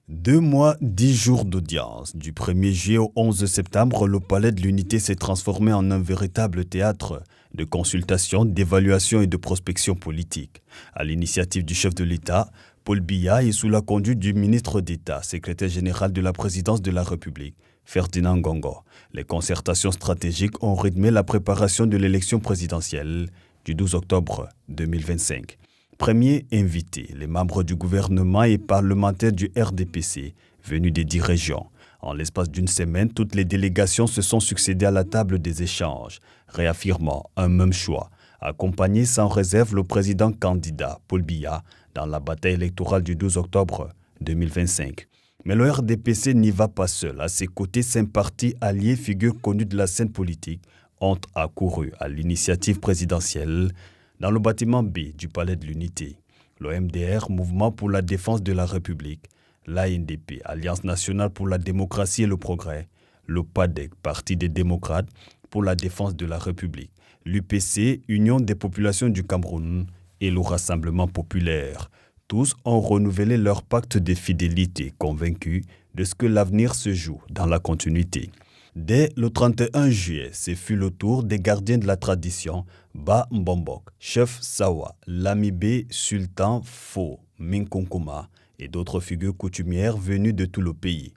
2 mois, 10 jours d'audience. Du 1er juillet au 11 septembre, le Palais de l'Unité s'est transformé en un véritable théâtre de consultation, d'évaluation et de prospection politique. À l'initiative du chef de l'État, Paul Biya, et sous la conduite du ministre d'État, secrétaire général de la présidence de la République, Ferdinand Ngongo, les concertations stratégiques ont rythmé la préparation de l'élection présidentielle du 12 octobre 2025. Premier invité, les membres du gouvernement et parlementaires du RDPC, venus des 10 régions. En l'espace d'une semaine, toutes les délégations se sont succédées à la table des échanges, réaffirmant un même choix, accompagner sans réserve le président candidat, Paul Biya, dans la bataille électorale du 12 octobre 2025. Mais le RDPC n'y va pas seul. À ses côtés, 5 partis alliés, figures connues de la scène politique, ont accouru à l'initiative présidentielle dans le bâtiment B du Palais de l'Unité. Le MDR, Mouvement pour la défense de la République, l'ANDP, Alliance nationale pour la démocratie et le progrès, le PADEC, Parti des démocrates pour la défense de la République, l'UPC, Union des populations du Cameroun et le Rassemblement populaire. Tous ont renouvelé leur pacte de fidélité, convaincus de ce que l'avenir se joue dans la continuité. Dès le 31 juillet, ce fut le tour des gardiens de la tradition, Ba Mbombok, Chef Sawa, Lamibé, Sultan Fo, Minkonkoma et d'autres figures coutumières venues de tout le pays.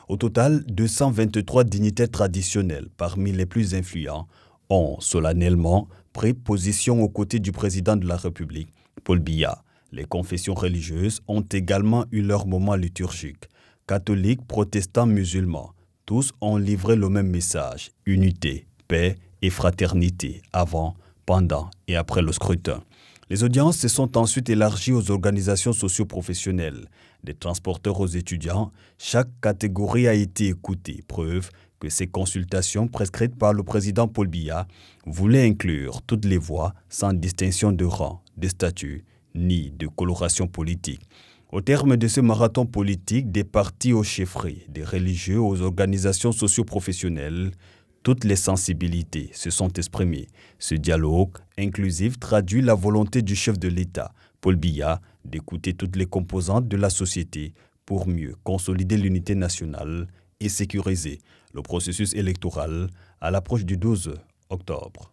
Au total, 223 dignitaires traditionnels, parmi les plus influents, ont solennellement pris position aux côtés du président de la République, Paul Biya. Les confessions religieuses ont également eu leur moment liturgique. Catholiques, protestants, musulmans, tous ont livré le même message, unité, paix et fraternité, avant, pendant et après le scrutin. Les audiences se sont ensuite élargies aux organisations socio-professionnelles, des transporteurs aux étudiants. Chaque catégorie a été écoutée, preuve que ces consultations prescrites par le président Paul Biya voulaient inclure toutes les voix sans distinction de rang, de statut, ni de coloration politique. Au terme de ce marathon politique, des partis aux chefferies, des religieux aux organisations socio-professionnelles, toutes les sensibilités se sont exprimées. Ce dialogue inclusif traduit la volonté du chef de l'État, Paul Biya, d'écouter toutes les composantes de la société pour mieux consolider l'unité nationale et sécuriser le processus électoral à l'approche du 12 octobre.